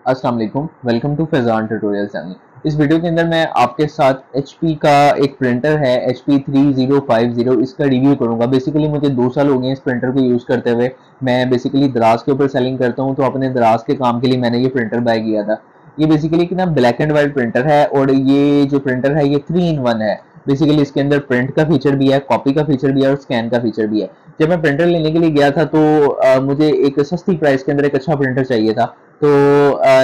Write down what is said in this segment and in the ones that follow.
अस्सलाम वालेकुम, welcome to Faizan tutorial channel. इस वीडियो के अंदर मैं आपके साथ HP का एक प्रिंटर है HP 3050, इसका रिव्यू करूंगा। बेसिकली मुझे 2 साल हो गए हैं इस प्रिंटर को यूज़ करते हुए। मैं बेसिकली दराज के ऊपर सेलिंग करता हूं, तो अपने दराज के काम के लिए मैंने ये प्रिंटर बाय किया था। ये बेसिकली कि ना ब्लैक एंड वाइट प्रिंटर है, और ये जो प्रिंटर है ये 3 इन 1 है। बेसिकली इसके अंदर प्रिंट का फीचर भी है, कॉपी का फीचर भी है और स्कैन का फीचर भी है। जब मैं प्रिंटर लेने के लिए गया था तो मुझे एक सस्ती प्राइस के अंदर एक अच्छा प्रिंटर चाहिए था। तो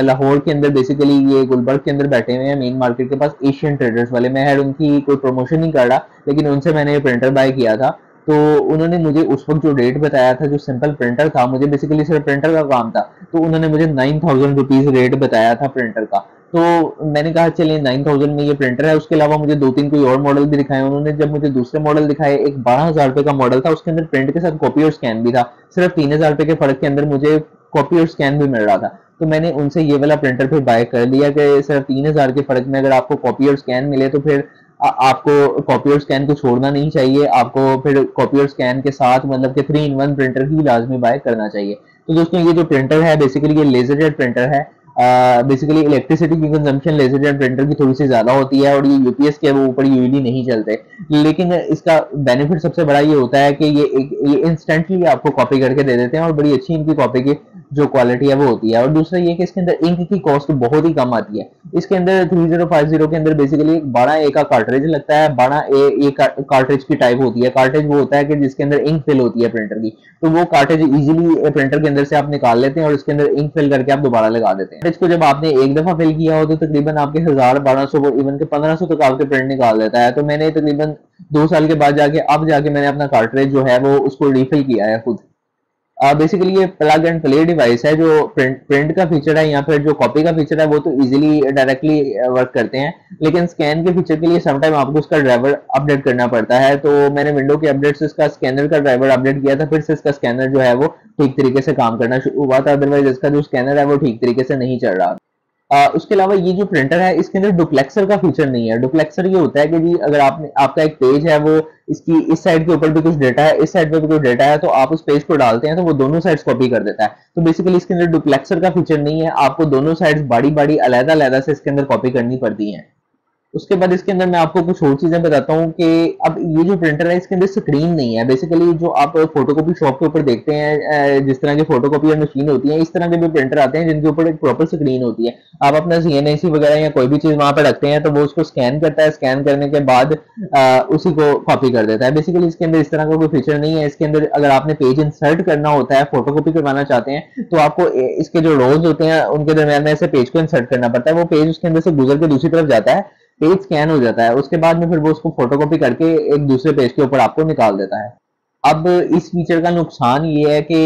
लाहौर के अंदर बेसिकली ये गुलबर्ग के अंदर बैठे हुए हैं मेन मार्केट के पास एशियन ट्रेडर्स वाले। मैं खैर उनकी कोई प्रमोशन नहीं कर रहा, लेकिन उनसे मैंने ये प्रिंटर बाय किया था। तो उन्होंने मुझे उस वक्त जो रेट बताया था, जो सिंपल प्रिंटर था, मुझे बेसिकली सिर्फ प्रिंटर का काम था, तो उन्होंने मुझे 9000 रुपीज रेट बताया था प्रिंटर का। तो मैंने कहा चलिए 9000 में ये प्रिंटर है। उसके अलावा मुझे 2-3 कोई और मॉडल भी दिखाए उन्होंने। जब मुझे दूसरे मॉडल दिखाए, एक 12,000 रुपए का मॉडल था, उसके अंदर प्रिंट के साथ कॉपी और स्कैन भी था। सिर्फ 3000 रुपए के फर्क के अंदर मुझे कॉपी और स्कैन भी मिल रहा था। तो मैंने उनसे ये वाला प्रिंटर फिर बाय कर लिया कि सिर्फ 3000 के फर्क में अगर आपको कॉपी और स्कैन मिले तो फिर आपको कॉपी और स्कैन को छोड़ना नहीं चाहिए। आपको फिर कॉपी और स्कैन के साथ मतलब कि 3 इन 1 प्रिंटर ही लाजमी बाय करना चाहिए। तो दोस्तों ये जो प्रिंटर है बेसिकली ये लेजर जेट प्रिंटर है। बेसिकली इलेक्ट्रिसिटी की कंजम्पशन लेजर जेट प्रिंटर की थोड़ी सी ज्यादा होती है, और ये यूपीएस के ऊपर यूजली नहीं चलते। लेकिन इसका बेनिफिट सबसे बड़ा ये होता है कि ये इंस्टेंटली आपको कॉपी करके दे देते हैं, और बड़ी अच्छी इनकी कॉपी की जो क्वालिटी है वो होती है। और दूसरा ये कि इसके अंदर इंक की कॉस्ट बहुत ही कम आती है। इसके अंदर 3050 के अंदर बेसिकली एक 12A का कार्ट्रिज लगता है। 12A कार्ट्रिज की टाइप होती है। कार्ट्रिज वो होता है कि जिसके अंदर इंक फिल होती है प्रिंटर की, तो वो कार्ट्रिज इजीली प्रिंटर के अंदर से आप निकाल लेते हैं और इसके अंदर इंक फिल करके आप दोबारा लगा देते हैं। इसको जब आपने एक दफा फिल किया हो तो तकरीबन आपके 1000, 1200, इवन के 1500 तक आपके प्रिंट निकाल देता है। तो मैंने तकरीबन 2 साल के बाद जाके मैंने अपना कार्ट्रिज जो है वो उसको रिफिल किया है खुद। बेसिकली ये प्लग एंड प्ले डिवाइस है। जो प्रिंट का फीचर है या फिर जो कॉपी का फीचर है वो तो इजीली डायरेक्टली वर्क करते हैं, लेकिन स्कैन के फीचर के लिए समटाइम आपको उसका ड्राइवर अपडेट करना पड़ता है। तो मैंने विंडो के अपडेट से इसका स्कैनर का ड्राइवर अपडेट किया था, फिर से इसका स्कैनर जो है वो ठीक तरीके से काम करना शुरू हुआ था। अदरवाइज इसका जो स्कैनर है वो ठीक तरीके से नहीं चल रहा। उसके अलावा ये जो प्रिंटर है इसके अंदर डुप्लेक्सर का फीचर नहीं है। डुप्लेक्सर ये होता है कि जी अगर आपने आपका एक पेज है, वो इसकी इस साइड के ऊपर भी कुछ डेटा है, इस साइड पे भी कुछ डेटा है, तो आप उस पेज को डालते हैं तो वो दोनों साइड्स कॉपी कर देता है। तो बेसिकली इसके अंदर डुप्लेक्सर का फीचर नहीं है। आपको दोनों साइड्स बारी बारी अलग अलग से इसके अंदर कॉपी करनी पड़ती है। उसके बाद इसके अंदर मैं आपको कुछ और चीजें बताता हूँ कि अब ये जो प्रिंटर है इसके अंदर स्क्रीन नहीं है। बेसिकली जो आप फोटोकॉपी शॉप के ऊपर देखते हैं, जिस तरह की फोटोकॉपी मशीन होती है, इस तरह के भी प्रिंटर आते हैं जिनके ऊपर एक प्रॉपर स्क्रीन होती है। आप अपना सीएनआईसी वगैरह या कोई भी चीज वहां पर रखते हैं तो वो उसको स्कैन करता है। स्कैन करने के बाद उसी को कॉपी कर देता है। बेसिकली इसके अंदर इस तरह का कोई फीचर नहीं है। इसके अंदर अगर आपने पेज इंसर्ट करना होता है, फोटोकॉपी करवाना चाहते हैं, तो आपको इसके जो रोज होते हैं उनके दरमियान में ऐसे पेज को इंसर्ट करना पड़ता है। वो पेज उसके अंदर से गुजर के दूसरी तरफ जाता है, पेज स्कैन हो जाता है, उसके बाद में फिर वो उसको फोटोकॉपी करके एक दूसरे पेज के ऊपर आपको निकाल देता है। अब इस फीचर का नुकसान ये है कि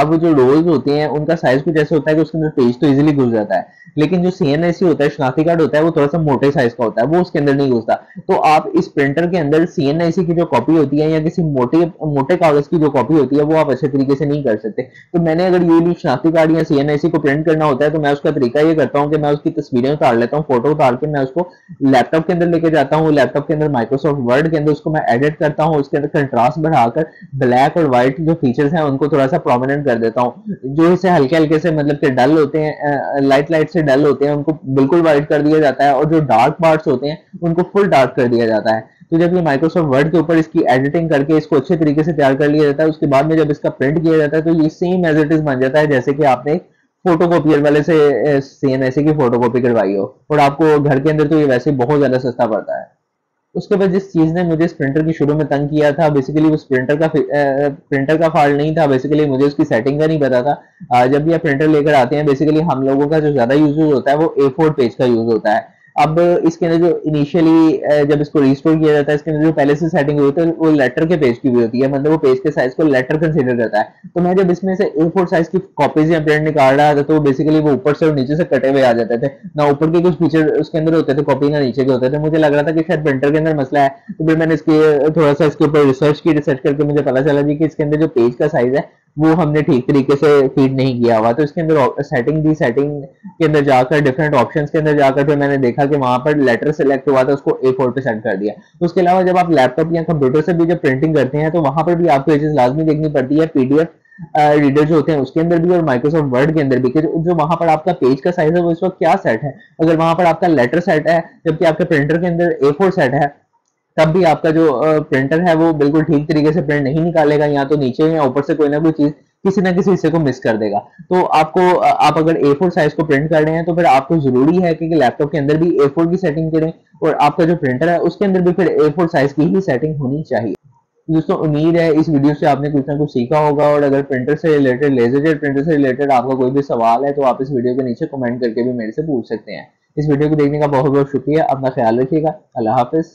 अब जो रोल्स होते हैं उनका साइज कुछ ऐसे होता है कि उसके अंदर पेज तो इजीली घुस जाता है, लेकिन जो सीएनआईसी होता है, शनाख्ती कार्ड होता है, वो थोड़ा सा मोटे साइज का होता है, वो उसके अंदर नहीं घुसता। तो आप इस प्रिंटर के अंदर सीएनआईसी की जो कॉपी होती है या किसी मोटे मोटे कागज की जो कॉपी होती है वो आप अच्छे तरीके से नहीं कर सकते। तो मैंने अगर ये शनाख्ती कार्ड या सीएनआईसी को प्रिंट करना होता है तो मैं उसका तरीका ये करता हूँ कि मैं उसकी तस्वीरें उतार लेता हूँ, फोटो उतार के मैं उसको लैपटॉप के अंदर लेके जाता हूँ। लैपटॉप के अंदर माइक्रोसॉफ्ट वर्ड के अंदर उसको मैं एडिट करता हूँ, उसके अंदर कंट्रास्ट बढ़ाकर ब्लैक और व्हाइट जो फीचर्स हैं उनको थोड़ा सा प्रोमिनेंट कर देता हूँ। जो इसे हल्के हल्के से मतलब कि डल होते हैं, लाइट लाइट से डल होते हैं, उनको बिल्कुल व्हाइट कर दिया जाता है, और जो डार्क पार्ट्स होते हैं उनको फुल डार्क कर दिया जाता है। तो जब ये माइक्रोसॉफ्ट वर्ड के ऊपर इसकी एडिटिंग करके इसको अच्छे तरीके से तैयार कर लिया जाता है, उसके बाद में जब इसका प्रिंट किया जाता है तो ये सेम एज इट इज बन जाता है जैसे कि आपने फोटोकॉपियर वाले से सीएनआईसी की फोटोकॉपी करवाई हो। और आपको घर के अंदर तो ये वैसे बहुत ज्यादा सस्ता पड़ता है। उसके बाद जिस चीज ने मुझे इस प्रिंटर की शुरू में तंग किया था, बेसिकली उस प्रिंटर का फॉल्ट नहीं था, बेसिकली मुझे उसकी सेटिंग का नहीं पता था। जब भी आप प्रिंटर लेकर आते हैं, बेसिकली हम लोगों का जो ज्यादा यूज होता है वो A4 पेज का यूज होता है। अब इसके अंदर जो इनिशियली जब इसको रिस्टोर किया जाता है, इसके अंदर जो पहले से सेटिंग हुई होती है वो लेटर के पेज की भी होती है, मतलब वो पेज के साइज को लेटर कंसीडर करता है। तो मैं जब इसमें से A4 साइज की कॉपीज या प्रिंट निकाल रहा था तो बेसिकली वो ऊपर से और नीचे से कटे हुए आ जाते थे। ना ऊपर के कुछ फीचर उसके अंदर होते थे कॉपी, ना नीचे के होते थे। मुझे लग रहा था कि शायद प्रिंटर के अंदर मसला है। तो फिर मैंने इसके थोड़ा सा इसके ऊपर रिसर्च करके मुझे पता चला जी कि इसके अंदर जो पेज का साइज है वो हमने ठीक तरीके से फीड नहीं किया हुआ। तो इसके अंदर सेटिंग के अंदर जाकर डिफरेंट ऑप्शंस के अंदर जाकर फिर मैंने देखा कि वहां पर लेटर सेलेक्ट हुआ था, उसको A4 पे सेट कर दिया। उसके अलावा जब आप लैपटॉप या कंप्यूटर से भी जब प्रिंटिंग करते हैं तो वहां पर भी आपको ये चीज लाजमी देखनी पड़ती है, PDF रीडर जो होते हैं उसके अंदर भी और माइक्रोसॉफ्ट वर्ड के अंदर भी, कि जो वहां पर आपका पेज का साइज है वो इस वक्त क्या सेट है। अगर वहां पर आपका लेटर सेट है जबकि आपके प्रिंटर के अंदर A4 सेट है, तब भी आपका जो प्रिंटर है वो बिल्कुल ठीक तरीके से प्रिंट नहीं निकालेगा, या तो नीचे या ऊपर से कोई ना कोई चीज किसी ना किसी हिस्से को मिस कर देगा। तो आपको आप अगर A4 साइज को प्रिंट कर रहे हैं तो फिर आपको जरूरी है कि लैपटॉप के अंदर भी A4 की सेटिंग करें, और आपका जो प्रिंटर है उसके अंदर भी फिर A4 साइज की ही सेटिंग होनी चाहिए। दोस्तों उम्मीद है इस वीडियो से आपने कुछ ना कुछ सीखा होगा, और अगर प्रिंटर से रिलेटेड, लेजर जेट प्रिंटर से रिलेटेड आपका कोई भी सवाल है तो आप इस वीडियो के नीचे कमेंट करके भी मेरे से पूछ सकते हैं। इस वीडियो को देखने का बहुत बहुत शुक्रिया। अपना ख्याल रखिएगा। अल्लाह हाफिज।